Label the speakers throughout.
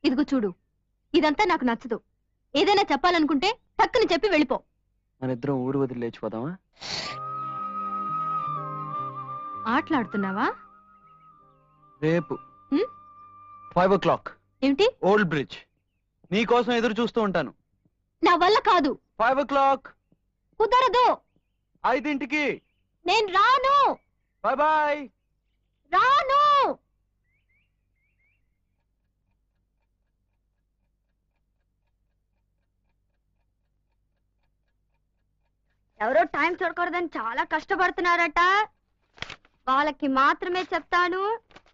Speaker 1: ఇదిగో చూడు, ఇదంతా నాకు నచ్చదు. ఏదైనా చెప్పాలనుకుంటే టక్కుని చెప్పి వెళ్ళిపో.
Speaker 2: మనిద్దరం ఊరు వదిలి లేచిపోదామా?
Speaker 1: ఆటలాడుతున్నావా?
Speaker 2: రేపు 5 o'clock
Speaker 1: ఏమిటి?
Speaker 2: Old bridge. నీ కోసం ఎదురు చూస్తూ ఉంటాను.
Speaker 1: నా వల్ల కాదు.
Speaker 2: 5 o'clock.
Speaker 1: కుదరదు.
Speaker 2: 5ంటికి.
Speaker 1: నేను రాను.
Speaker 2: Bye bye.
Speaker 1: రాను. ఎవరో టైం చూడకూడదని చాలా కష్టపడుతున్నారట. వాళ్ళకి మాత్రమే చెప్తాను,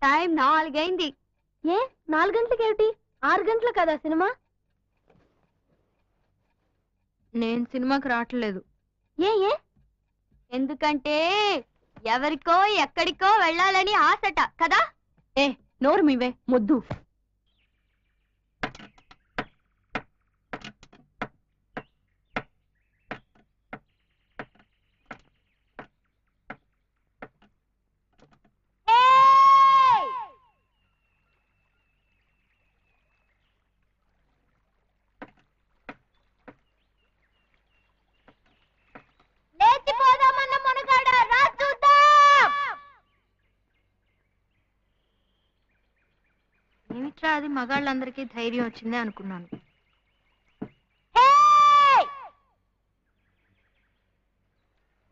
Speaker 1: టైం 4 అయింది. ఏ 4 గంటలకి ఏమిటి? 6 గంటలు కదా సినిమా. నేను సినిమాకి రావట్లేదు. ఏ ఏ? ఎందుకంటే ఎవరికో ఎక్కడికో వెళ్ళాలని ఆశట కదా. ఏ నోరు మీవే మొద్దు. ఏమిట్రా అది, మగాళ్ళందరికీ ధైర్యం వచ్చిందే అనుకున్నాను.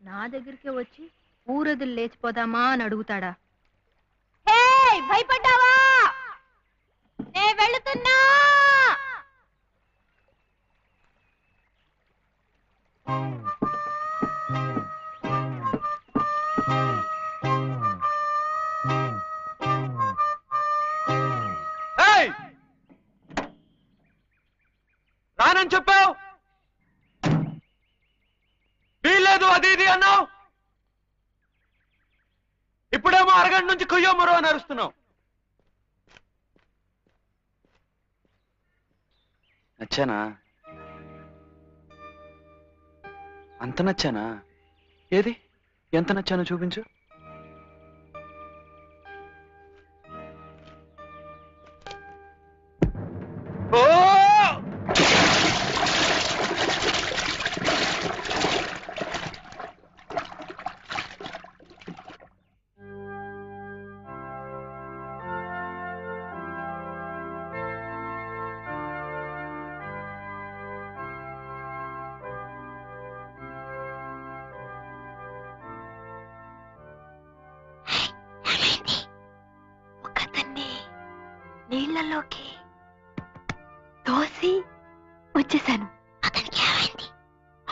Speaker 1: నా దగ్గరికి వచ్చి ఊరదులు లేచిపోదామా అని అడుగుతాడా? భయపడ్డావా? నే వెళుతున్నా.
Speaker 2: రానని చెప్పావు, వీల్లేదు అది ఇది అన్నావు. ఇప్పుడేమో అరగంట నుంచి కుయ్యో మరో అని అరుస్తున్నావు. నచ్చానా? అంత నచ్చానా? ఏది ఎంత నచ్చానో చూపించు.
Speaker 1: నీళ్ళలోకి తోసి వచ్చేసాను. అతనికి ఏమైంది?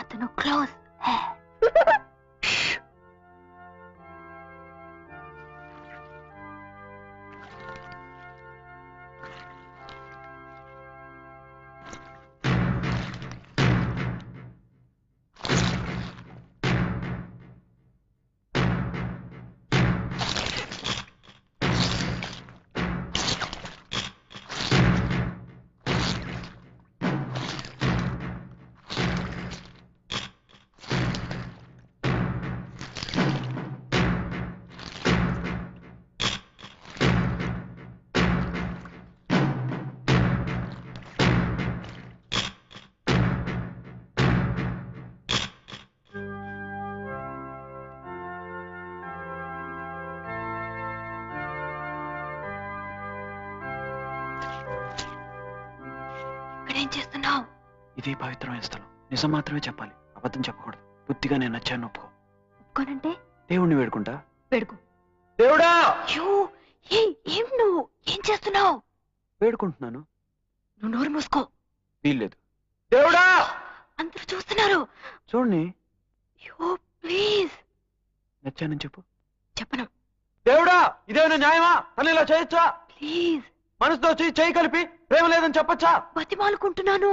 Speaker 1: అతను క్లోజ్. ఇక్కడేం చేస్తున్నావు?
Speaker 2: ఇది పవిత్రమైన స్థలం. నిజం మాత్రమే చెప్పాలి, అబద్ధం చెప్పకూడదు. బుద్ధిగా నేను నచ్చాను ఒప్పుకో.
Speaker 1: ఒప్పుకోనంటే
Speaker 2: దేవుణ్ణి వేడుకుంటా.
Speaker 1: వేడుకో.
Speaker 2: దేవుడా!
Speaker 1: ఏం నువ్వు ఏం చేస్తున్నావు?
Speaker 2: వేడుకుంటున్నాను.
Speaker 1: నువ్వు నోరు మూసుకో.
Speaker 2: వీల్లేదు. దేవుడా!
Speaker 1: అందరూ చూస్తున్నారు.
Speaker 2: చూడండి.
Speaker 1: ప్లీజ్.
Speaker 2: నచ్చానని చెప్పు.
Speaker 1: చెప్పను.
Speaker 2: దేవుడా! ఇదేమైనా న్యాయమా? తను ఇలా చేయొచ్చా?
Speaker 1: ప్లీజ్.
Speaker 2: మనసుతో చేయి కలిపి ప్రేమ లేదని చెప్పచ్చా?
Speaker 1: బతిమాలుకుంటున్నాను.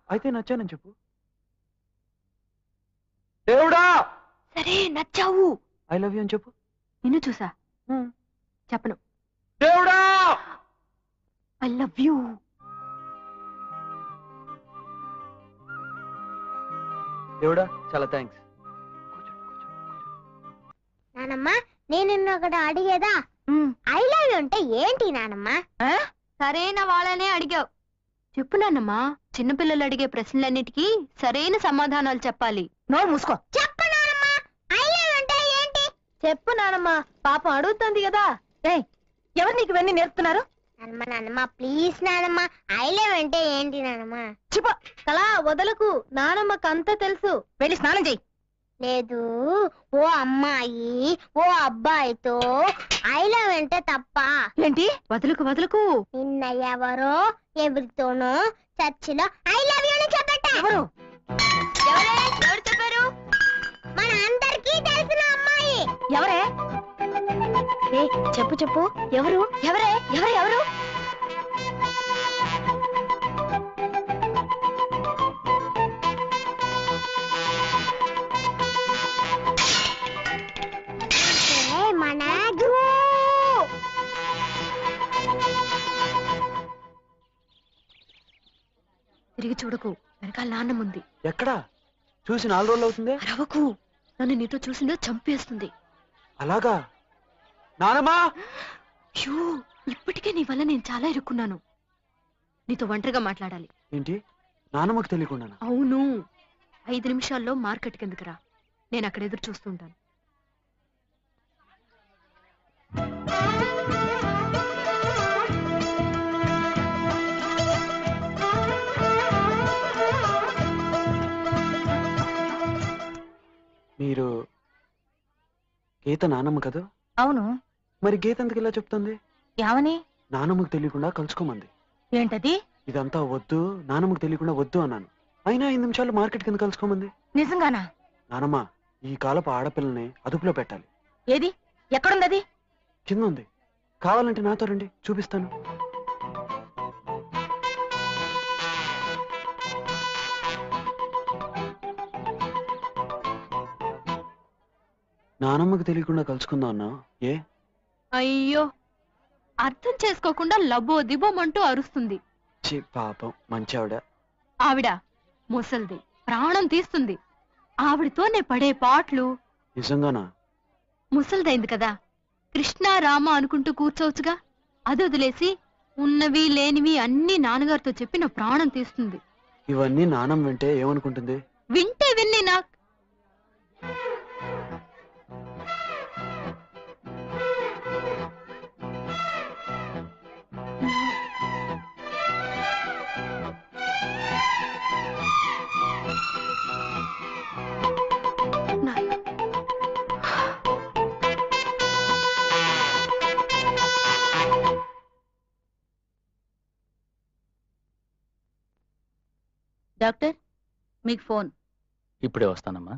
Speaker 2: అయితే నచ్చానని చెప్పు. దేవుడా!
Speaker 1: సరే నచ్చావు.
Speaker 2: ఐ లవ్ యూ అని చెప్పు.
Speaker 1: నిన్ను చూసా. చెప్పను.
Speaker 2: దేవుడా!
Speaker 1: I love you.
Speaker 2: దేవుడా చాలా థ్యాంక్స్.
Speaker 3: నానమ్మ, నేను ఒకటి అడిగేదా? ఐ లవ్ యూ అంటే ఏంటి నానమ్మ?
Speaker 1: సరైన వాళ్ళనే అడిగావు. చెప్పు నాన్నమ్మా, చిన్నపిల్లలు అడిగే ప్రశ్నలన్నిటికీ సరైన సమాధానాలు చెప్పాలి.
Speaker 3: నోరు మూసుకో. చెప్పు నానమ్మా, ఐలేవంటే ఏంటి? చెప్పు నానమ్మా, పాపం అడుగుతుంది కదా. ఏయ్, ఎవరు నీకు ఇవన్నీ నేర్పుతున్నారు? నానమ్మ ప్లీజ్ నానమ్మ, ఐలేవంటే ఏంటి నానమ్మ? చిప కలా వదలకు, నానమ్మకు అంతా తెలుసు. వెళ్ళి స్నానం చెయ్యి. లేదు, ఓ అమ్మాయి ఓ అబ్బాయితో ఐలేవంటే తప్ప. ఏంటి? వదలకు వదలకు. నిన్న ఎవరో ఎవరితోనో చర్చిలో ఐ లవ్ యూ అని చెప్పట. ఎవరు?
Speaker 1: ఎవరు చెప్పారు?
Speaker 3: మన అందరికీ తెలిసిన అమ్మాయి. ఎవరే? ఏ చెప్పు చెప్పు, ఎవరు? ఎవరే? ఎవరు? ఎవరు? మన
Speaker 1: తిరిగి చూడకు, వెనకాల నాన్నముంది.
Speaker 2: ఎక్కడా? చూసి 4 రోజులు అవుతుంది.
Speaker 1: రవకు, నన్ను నీతో చూసిందో చంపేస్తుంది.
Speaker 2: అలాగా? నానమ్మా!
Speaker 1: షూ, ఇప్పటికే నీ వల్ల నేను చాలా ఇరుక్కున్నాను. నీతో ఒంటరిగా మాట్లాడాలి.
Speaker 2: ఏంటి? నానమ్మకు తెలియకుండా?
Speaker 1: అవును, 5 నిమిషాల్లో మార్కెట్ కిందకి రా, నేను అక్కడ ఎదురు చూస్తుంటాను.
Speaker 2: మీరు గీత నానమ్మ కదా?
Speaker 3: అవును.
Speaker 2: మరి గీత ఎందుకు ఇలా చెప్తుంది?
Speaker 3: ఏమని?
Speaker 2: నానమ్మకు తెలియకుండా కలుసుకోమంది.
Speaker 3: ఏంటది?
Speaker 2: ఇదంతా వద్దు, నానమ్మకు తెలియకుండా వద్దు అన్నాను. అయినా 5 నిమిషాలు మార్కెట్ కింద కలుసుకోమంది.
Speaker 3: నిజంగానా?
Speaker 2: నానమ్మ, ఈ కాలపు ఆడపిల్లని అదుపులో పెట్టాలి.
Speaker 3: ఏది? ఎక్కడుంది అది?
Speaker 2: కింద ఉంది. కావాలంటే నాతో రండి, చూపిస్తాను. నానమ్మకు తెలియకుండా కలుసుకుందాం అన్నా. ఏ?
Speaker 1: అయ్యో, అర్థం చేసుకోకుండా లబో దిబోమంటూ అరుస్తుంది.
Speaker 2: చి పాపం, మంచి ఆవిడ.
Speaker 1: ఆవిడ ముసల్ది, ప్రాణం తీస్తుంది. ఆవిడతో నే పడే పాటలు.
Speaker 2: నిజంగానా?
Speaker 1: ముసల్దైంది కదా, కృష్ణ రామ అనుకుంటూ కూర్చోవచ్చుగా. అది వదిలేసి ఉన్నవి లేనివి అన్ని నాన్నగారితో చెప్పి నా ప్రాణం తీస్తుంది.
Speaker 2: ఇవన్నీ నానమ్మ వింటే ఏమనుకుంటుంది?
Speaker 1: వింటే విన్ని నాకు
Speaker 3: డాక్టర్, మీకు ఫోన్.
Speaker 4: ఇప్పుడే వస్తానమ్మా.